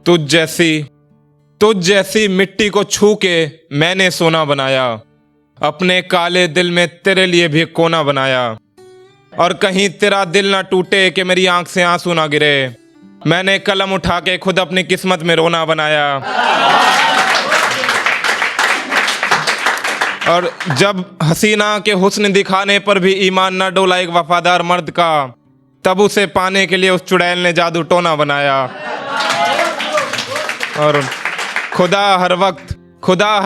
तुझ जैसी मिट्टी को छू के मैंने सोना बनाया, अपने काले दिल में तेरे लिए भी कोना बनाया। और कहीं तेरा दिल ना टूटे कि मेरी आंख से आंसू ना गिरे, मैंने कलम उठा के खुद अपनी किस्मत में रोना बनाया। और जब हसीना के हुस्न दिखाने पर भी ईमान ना डोला एक वफादार मर्द का, तब उसे पाने के लिए उस चुड़ैल ने जादू टोना बनाया। और खुदा हर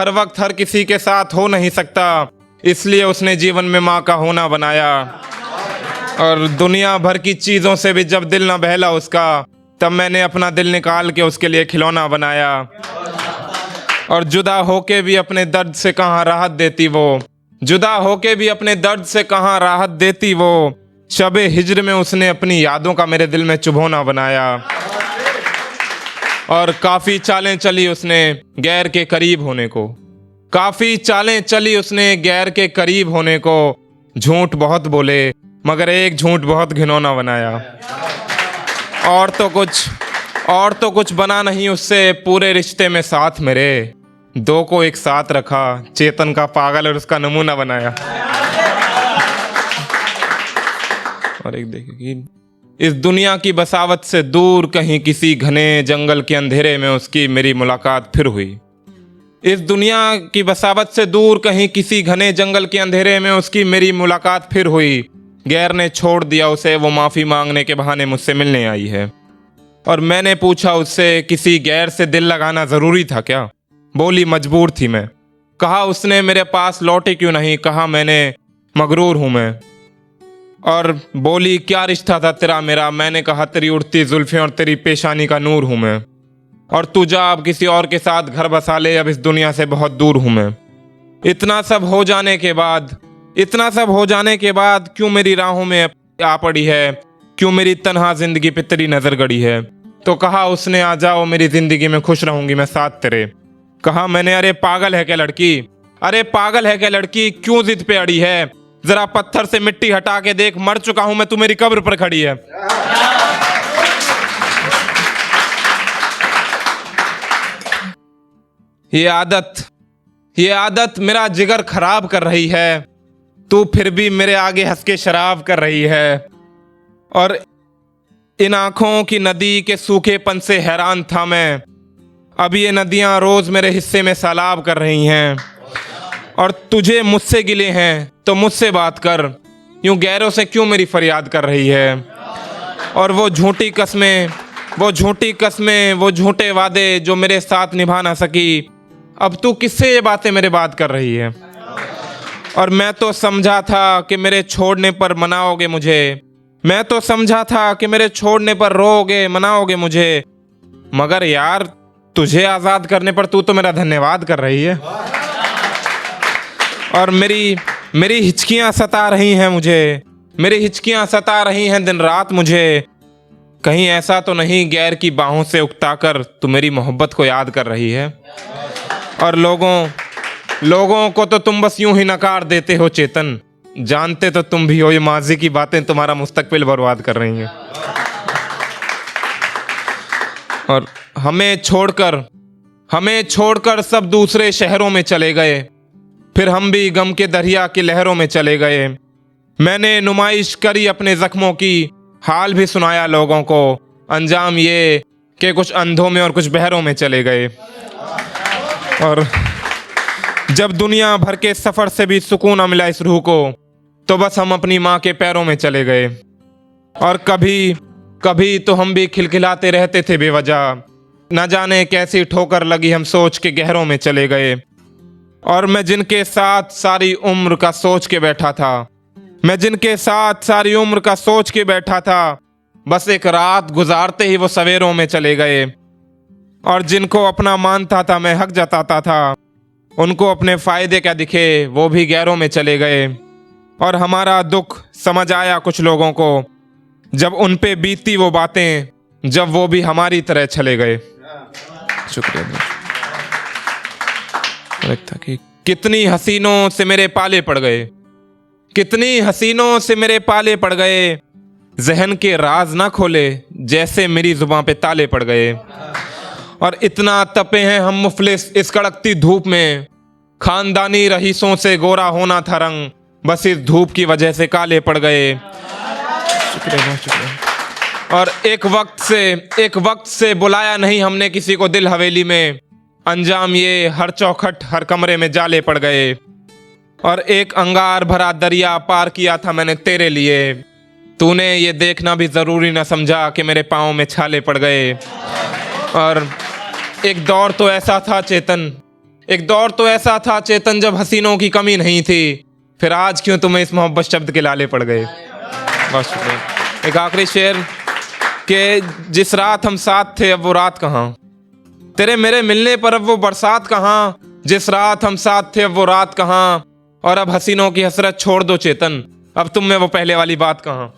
वक्त हर किसी के साथ हो नहीं सकता, इसलिए उसने जीवन में माँ का होना बनाया। और दुनिया भर की चीज़ों से भी जब दिल ना बहला उसका, तब मैंने अपना दिल निकाल के उसके लिए खिलौना बनाया। और जुदा होके भी अपने दर्द से कहाँ राहत देती वो, जुदा होके भी अपने दर्द से कहाँ राहत देती वो, शबे हिज्र में उसने अपनी यादों का मेरे दिल में चुभोना बनाया। और काफ़ी चालें चली उसने गैर के करीब होने को, काफ़ी चालें चली उसने गैर के करीब होने को, झूठ बहुत बोले मगर एक झूठ बहुत घिनौना बनाया। और तो कुछ बना नहीं उससे पूरे रिश्ते में साथ मेरे, दो को एक साथ रखा, चेतन का पागल और उसका नमूना बनाया। और एक देखिए कि इस दुनिया की बसावत से दूर कहीं किसी घने जंगल के अंधेरे में उसकी मेरी मुलाकात फिर हुई। इस दुनिया की बसावत से दूर कहीं किसी घने जंगल के अंधेरे में उसकी मेरी मुलाकात फिर हुई। गैर ने छोड़ दिया उसे, वो माफ़ी मांगने के बहाने मुझसे मिलने आई है। और मैंने पूछा उससे किसी गैर से दिल लगाना ज़रूरी था क्या? बोली मजबूर थी मैं। कहा उसने मेरे पास लौटे क्यों नहीं? कहा मैंने मगरूर हूँ मैं। और बोली क्या रिश्ता था तेरा मेरा? मैंने कहा तेरी उड़ती जुल्फें और तेरी पेशानी का नूर हूँ मैं। और तू जा अब किसी और के साथ घर बसा ले, अब इस दुनिया से बहुत दूर हूँ मैं। इतना सब हो जाने के बाद क्यों मेरी राहों में आ पड़ी है? क्यों मेरी तन्हा जिंदगी पे तेरी नजर गड़ी है? तो कहा उसने आ जाओ मेरी जिंदगी में, खुश रहूंगी मैं साथ तेरे। कहा मैंने अरे पागल है क्या लड़की, क्यों जिद पे अड़ी है? जरा पत्थर से मिट्टी हटा के देख, मर चुका हूं मैं, तू मेरी कब्र पर खड़ी है। ये आदत मेरा जिगर खराब कर रही है, तू फिर भी मेरे आगे हंस के शराब कर रही है। और इन आंखों की नदी के सूखेपन से हैरान था मैं, अब ये नदियां रोज मेरे हिस्से में सैलाब कर रही हैं। और तुझे मुझसे गिले हैं तो मुझसे बात कर, यूं गैरों से क्यों मेरी फरियाद कर रही है? और वो झूठी कस्में, वो झूठे वादे जो मेरे साथ निभा ना सकी, अब तू किससे ये बातें मेरे बात कर रही है? और मैं तो समझा था कि मेरे छोड़ने पर मनाओगे रोओगे मनाओगे मुझे, मगर यार तुझे आज़ाद करने पर तू तो मेरा धन्यवाद कर रही है। और मेरी हिचकियाँ सता रही हैं दिन रात मुझे, कहीं ऐसा तो नहीं गैर की बाहों से उकताकर तू मेरी मोहब्बत को याद कर रही है? और लोगों को तो तुम बस यूं ही नकार देते हो चेतन, जानते तो तुम भी हो ये माजी की बातें तुम्हारा मुस्तकबिल बर्बाद कर रही हैं। और हमें छोड़कर सब दूसरे शहरों में चले गए, फिर हम भी गम के दरिया की लहरों में चले गए। मैंने नुमाइश करी अपने जख्मों की, हाल भी सुनाया लोगों को, अंजाम ये कि कुछ अंधों में और कुछ बहरों में चले गए। और जब दुनिया भर के सफ़र से भी सुकून न मिला इस रूह को, तो बस हम अपनी माँ के पैरों में चले गए। और कभी तो हम भी खिलखिलाते रहते थे बेवजह, न जाने कैसी ठोकर लगी हम सोच के गहरों में चले गए। और मैं जिनके साथ सारी उम्र का सोच के बैठा था, बस एक रात गुजारते ही वो सवेरों में चले गए। और जिनको अपना मानता था मैं हक जताता था, उनको अपने फायदे क्या दिखे वो भी गैरों में चले गए। और हमारा दुख समझ आया कुछ लोगों को, जब उन पे बीती वो बातें, जब वो भी हमारी तरह चले गए। शुक्रिया। था कि कितनी हसीनों से मेरे पाले पड़ गए, जहन के राज ना खोले जैसे मेरी जुबां पे ताले पड़ गए। और इतना तपे हैं हम मुफलिस इस कड़कती धूप में, खानदानी रईसों से गोरा होना था रंग, बस इस धूप की वजह से काले पड़ गए। शुक्रिया, शुक्रिया। और एक वक्त से बुलाया नहीं हमने किसी को दिल हवेली में, अंजाम ये हर चौखट हर कमरे में जाले पड़ गए। और एक अंगार भरा दरिया पार किया था मैंने तेरे लिए, तूने ये देखना भी ज़रूरी न समझा कि मेरे पाँव में छाले पड़ गए। और एक दौर तो ऐसा था चेतन जब हसीनों की कमी नहीं थी, फिर आज क्यों तुम्हें इस मोहब्बत शब्द के लाले पड़ गए। बहुत शुक्रिया। एक आखिरी शेर कि जिस रात हम साथ थे अब वो रात कहाँ, तेरे मेरे मिलने पर अब वो बरसात कहाँ, जिस रात हम साथ थे अब वो रात कहाँ, और अब हसीनों की हसरत छोड़ दो चेतन, अब तुम में वो पहले वाली बात कहाँ।